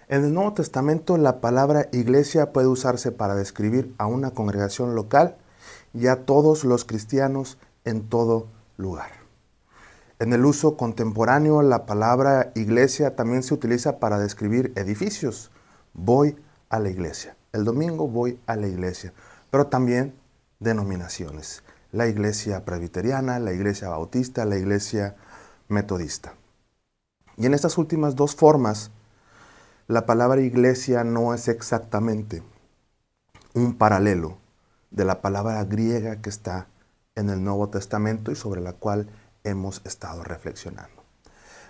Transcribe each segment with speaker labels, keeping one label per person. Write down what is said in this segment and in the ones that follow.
Speaker 1: En el Nuevo Testamento la palabra iglesia puede usarse para describir a una congregación local y a todos los cristianos en todo lugar. En el uso contemporáneo la palabra iglesia también se utiliza para describir edificios. Voy a la iglesia. El domingo voy a la iglesia. Pero también denominaciones. La iglesia presbiteriana, la iglesia bautista, la iglesia metodista. Y en estas últimas dos formas, la palabra iglesia no es exactamente un paralelo de la palabra griega que está en el Nuevo Testamento y sobre la cual hemos estado reflexionando.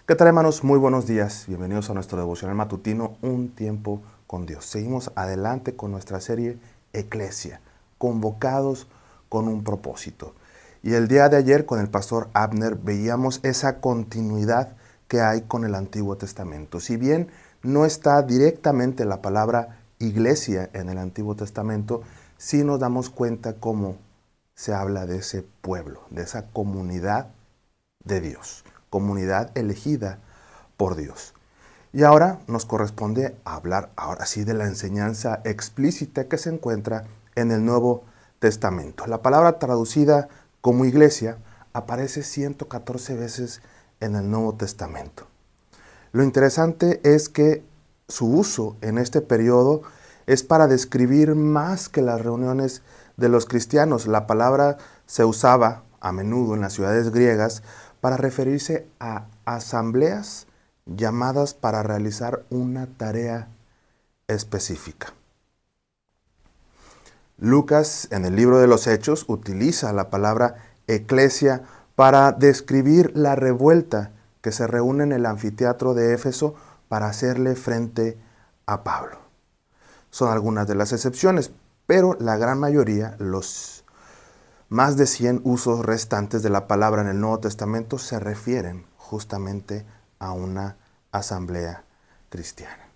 Speaker 1: ¿Qué tal, hermanos? Muy buenos días. Bienvenidos a nuestro devocional matutino, Un Tiempo con Dios. Seguimos adelante con nuestra serie Eclesia, convocados con un propósito. Y el día de ayer con el pastor Abner veíamos esa continuidad que hay con el Antiguo Testamento. Si bien no está directamente la palabra iglesia en el Antiguo Testamento, sí nos damos cuenta cómo se habla de ese pueblo, de esa comunidad de Dios, comunidad elegida por Dios. Y ahora nos corresponde hablar ahora sí de la enseñanza explícita que se encuentra en el Nuevo Testamento. La palabra traducida como iglesia aparece 114 veces en el Nuevo Testamento. Lo interesante es que su uso en este periodo es para describir más que las reuniones de los cristianos. La palabra se usaba a menudo en las ciudades griegas para referirse a asambleas llamadas para realizar una tarea específica. Lucas, en el libro de los Hechos, utiliza la palabra eclesia para describir la revuelta que se reúne en el anfiteatro de Éfeso para hacerle frente a Pablo. Son algunas de las excepciones, pero la gran mayoría, los más de 100 usos restantes de la palabra en el Nuevo Testamento se refieren justamente a una asamblea cristiana.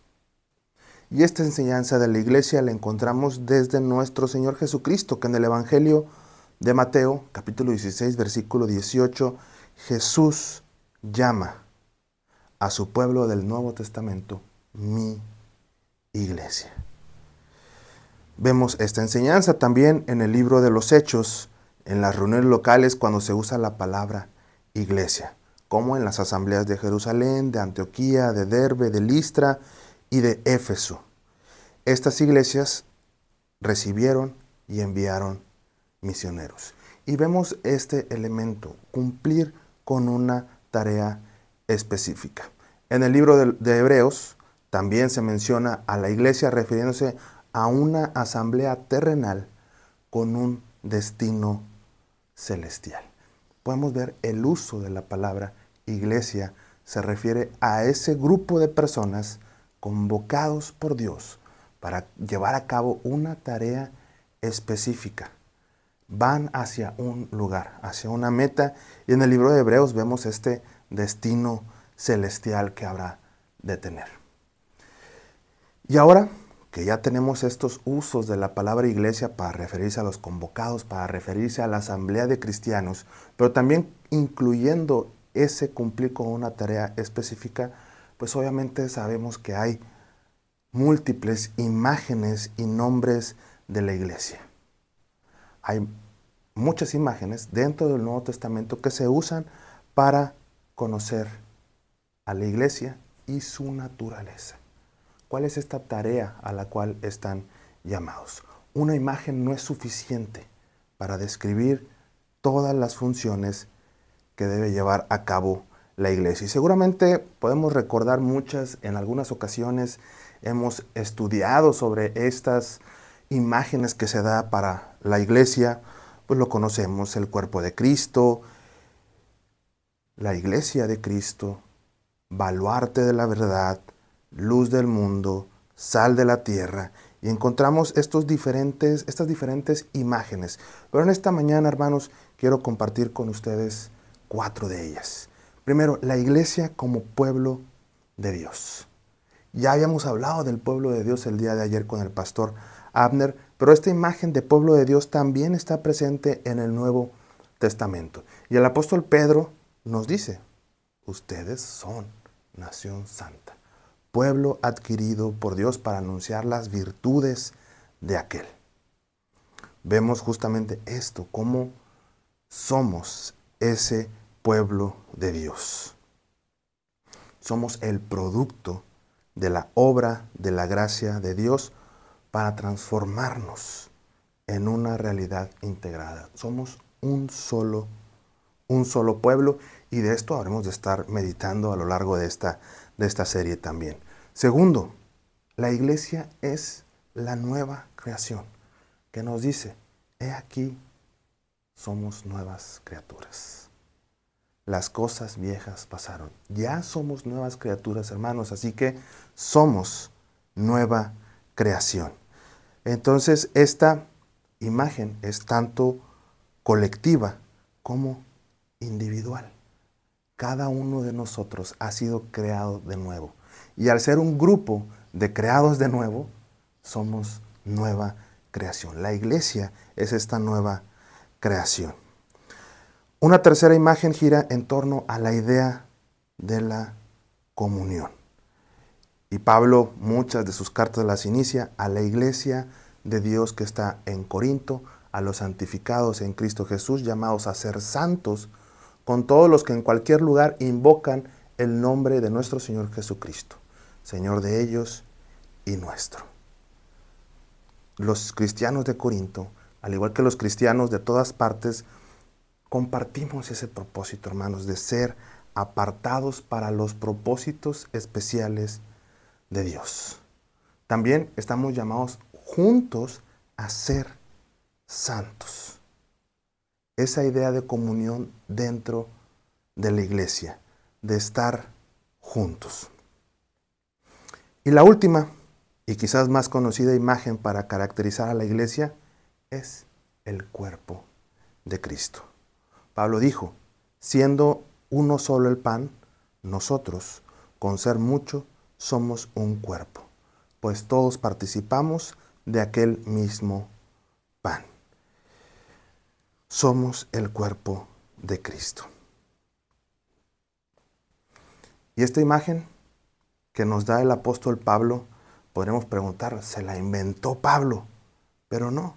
Speaker 1: Y esta enseñanza de la iglesia la encontramos desde nuestro Señor Jesucristo, que en el Evangelio de Mateo, capítulo 16, versículo 18, Jesús llama a su pueblo del Nuevo Testamento mi iglesia. Vemos esta enseñanza también en el libro de los Hechos, en las reuniones locales cuando se usa la palabra iglesia, como en las asambleas de Jerusalén, de Antioquía, de Derbe, de Listra y de Éfeso. Estas iglesias recibieron y enviaron misioneros. Y vemos este elemento, cumplir con una tarea específica. En el libro de Hebreos también se menciona a la iglesia refiriéndose a una asamblea terrenal con un destino celestial. Podemos ver el uso de la palabra iglesia se refiere a ese grupo de personas convocados por Dios para llevar a cabo una tarea específica. Van hacia un lugar, hacia una meta, y en el libro de Hebreos vemos este destino celestial que habrá de tener. Y ahora que ya tenemos estos usos de la palabra iglesia para referirse a los convocados, para referirse a la asamblea de cristianos, pero también incluyendo ese cumplir con una tarea específica, pues obviamente sabemos que hay múltiples imágenes y nombres de la iglesia. Hay muchas imágenes dentro del Nuevo Testamento que se usan para conocer a la iglesia y su naturaleza. ¿Cuál es esta tarea a la cual están llamados? Una imagen no es suficiente para describir todas las funciones que debe llevar a cabo la iglesia. Y seguramente podemos recordar muchas, en algunas ocasiones hemos estudiado sobre estas imágenes que se da para la iglesia, pues lo conocemos, el cuerpo de Cristo, la iglesia de Cristo, baluarte de la verdad, luz del mundo, sal de la tierra, y encontramos estas diferentes imágenes. Pero en esta mañana, hermanos, quiero compartir con ustedes 4 de ellas. Primero, la iglesia como pueblo de Dios. Ya habíamos hablado del pueblo de Dios el día de ayer con el pastor Abner, pero esta imagen de pueblo de Dios también está presente en el Nuevo Testamento. Y el apóstol Pedro nos dice, ustedes son nación santa, pueblo adquirido por Dios para anunciar las virtudes de aquel. Vemos justamente esto, cómo somos ese pueblo de Dios. Somos el producto de la obra de la gracia de Dios para transformarnos en una realidad integrada. Somos un solo pueblo, y de esto habremos de estar meditando a lo largo de esta serie también. Segundo, la iglesia es la nueva creación, que nos dice, he aquí, somos nuevas criaturas. Las cosas viejas pasaron. Ya somos nuevas criaturas, hermanos, así que somos nueva creación. Entonces, esta imagen es tanto colectiva como individual. Cada uno de nosotros ha sido creado de nuevo. Y al ser un grupo de creados de nuevo, somos nueva creación. La iglesia es esta nueva creación. Una tercera imagen gira en torno a la idea de la comunión. Y Pablo, muchas de sus cartas las inicia a la iglesia de Dios que está en Corinto, a los santificados en Cristo Jesús, llamados a ser santos, con todos los que en cualquier lugar invocan el nombre de nuestro Señor Jesucristo, Señor de ellos y nuestro. Los cristianos de Corinto, al igual que los cristianos de todas partes, compartimos ese propósito, hermanos, de ser apartados para los propósitos especiales de Dios. También estamos llamados juntos a ser santos. Esa idea de comunión dentro de la iglesia, de estar juntos. Y la última, y quizás más conocida imagen para caracterizar a la iglesia, es el cuerpo de Cristo. Pablo dijo, siendo uno solo el pan, nosotros, con ser mucho, somos un cuerpo, pues todos participamos de aquel mismo pan. Somos el cuerpo de Cristo. Y esta imagen que nos da el apóstol Pablo, podremos preguntar, ¿se la inventó Pablo? Pero no.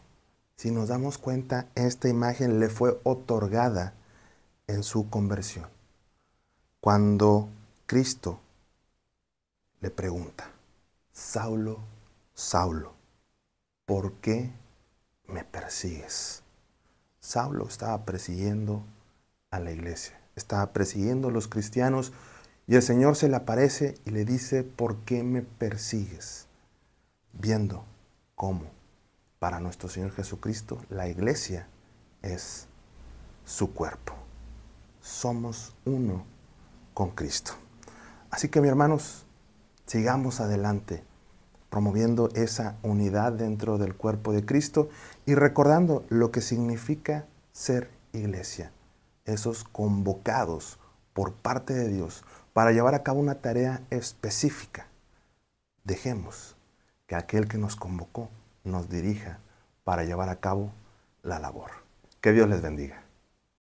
Speaker 1: Si nos damos cuenta, esta imagen le fue otorgada en su conversión. Cuando Cristo le pregunta, Saulo, Saulo, ¿por qué me persigues? Saulo estaba persiguiendo a la iglesia, estaba persiguiendo a los cristianos, y el Señor se le aparece y le dice, ¿por qué me persigues? Viendo cómo para nuestro Señor Jesucristo la iglesia es su cuerpo. Somos uno con Cristo. Así que, mis hermanos, sigamos adelante promoviendo esa unidad dentro del cuerpo de Cristo y recordando lo que significa ser iglesia, esos convocados por parte de Dios para llevar a cabo una tarea específica. Dejemos que aquel que nos convocó nos dirija para llevar a cabo la labor. Que Dios les bendiga.